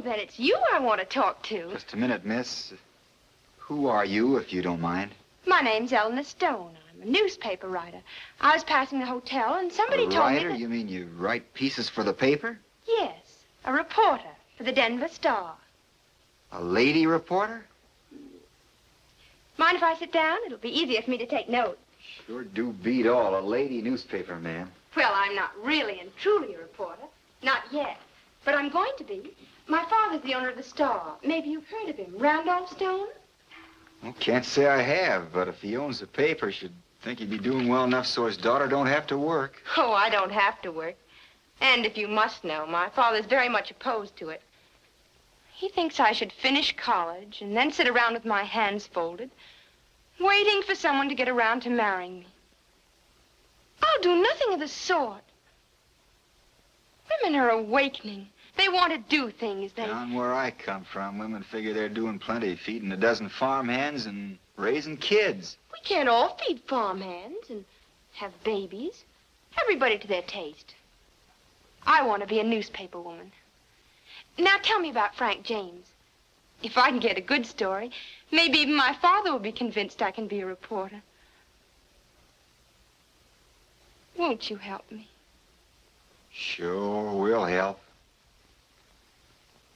then it's you I want to talk to. Just a minute, miss. Who are you, if you don't mind? My name's Eleanor Stone. I'm a newspaper writer. I was passing the hotel, and somebody told me writer? that... You mean you write pieces for the paper? Yes, a reporter for the Denver Star. A lady reporter? Mind if I sit down? It'll be easier for me to take notes. Sure do beat all. A lady newspaper man. Well, I'm not really and truly a reporter. Not yet. But I'm going to be. My father's the owner of the Star. Maybe you've heard of him. Randolph Stone? Well, can't say I have, but if he owns the paper, should think he'd be doing well enough so his daughter don't have to work. Oh, I don't have to work. And if you must know, my father's very much opposed to it. He thinks I should finish college and then sit around with my hands folded, waiting for someone to get around to marrying me. I'll do nothing of the sort. Women are awakening. They want to do things. Down where I come from, women figure they're doing plenty, feeding a dozen farmhands and raising kids. We can't all feed farmhands and have babies. Everybody to their taste. I want to be a newspaper woman. Now tell me about Frank James. If I can get a good story, maybe even my father will be convinced I can be a reporter. Won't you help me? Sure, we'll help.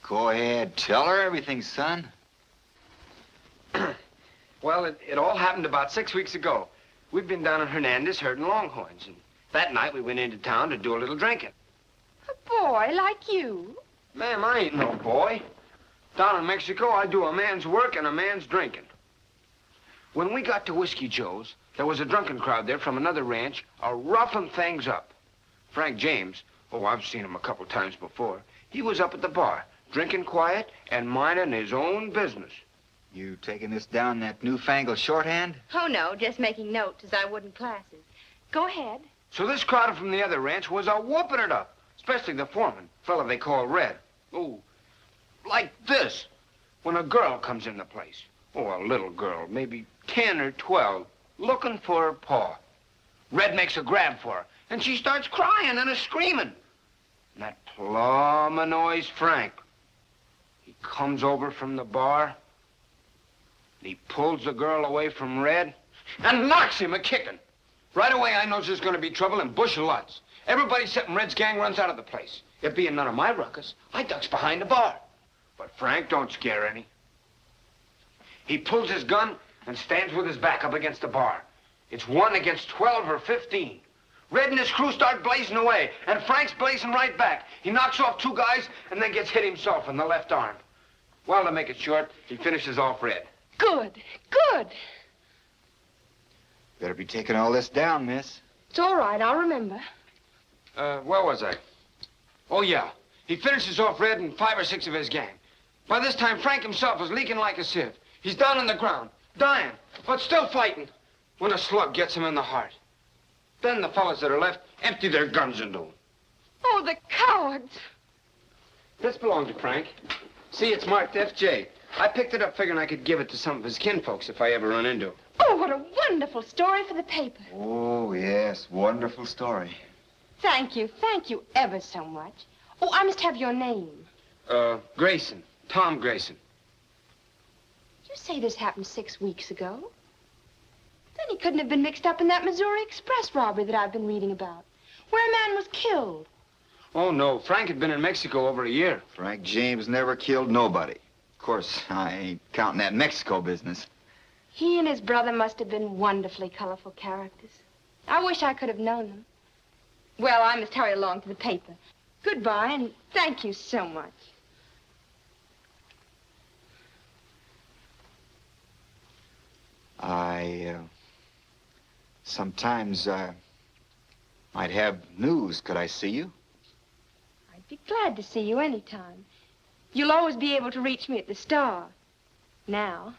Go ahead, tell her everything, son. Well, it all happened about 6 weeks ago. We'd been down in Hernandez herding longhorns, and that night we went into town to do a little drinking. A boy like you? Ma'am, I ain't no boy. Down in Mexico, I do a man's work and a man's drinking. When we got to Whiskey Joe's, there was a drunken crowd there from another ranch roughing things up. Frank James, oh, I've seen him a couple times before, he was up at the bar, drinking quiet and minding his own business. You taking this down that newfangled shorthand? Oh, no, just making notes as I would in classes. Go ahead. So this crowd from the other ranch was whooping it up, especially the foreman, fella they call Red. Oh, like this, when a girl comes in the place. Oh, a little girl, maybe 10 or 12, looking for her pa. Red makes a grab for her, and she starts crying and screaming. And that plumb annoys Frank. He comes over from the bar, and he pulls the girl away from Red and knocks him a-kicking. Right away, I knows there's going to be trouble and bush of lots. Everybody except Red's gang runs out of the place. It being none of my ruckus, I ducks behind the bar. But Frank don't scare any. He pulls his gun and stands with his back up against the bar. It's 1 against 12 or 15. Red and his crew start blazing away, and Frank's blazing right back. He knocks off 2 guys and then gets hit himself in the left arm. Well, to make it short, he finishes off Red. Good, good. Better be taking all this down, miss. It's all right, I'll remember. Where was I? Oh, yeah. He finishes off Red and 5 or 6 of his gang. By this time, Frank himself is leaking like a sieve. He's down on the ground, dying, but still fighting, when a slug gets him in the heart. Then the fellas that are left empty their guns into him. Oh, the cowards. This belonged to Frank. See, it's marked FJ. I picked it up figuring I could give it to some of his kinfolks if I ever run into him. Oh, what a wonderful story for the paper. Oh, yes, wonderful story. Thank you ever so much. Oh, I must have your name. Grayson. Tom Grayson. You say this happened 6 weeks ago? Then he couldn't have been mixed up in that Missouri Express robbery that I've been reading about, where a man was killed. Oh, no. Frank had been in Mexico over a year. Frank James never killed nobody. Of course, I ain't counting that Mexico business. He and his brother must have been wonderfully colorful characters. I wish I could have known them. Well, I must hurry along to the paper. Goodbye, and thank you so much. Sometimes, might have news. Could I see you? I'd be glad to see you anytime. You'll always be able to reach me at the Star. Now.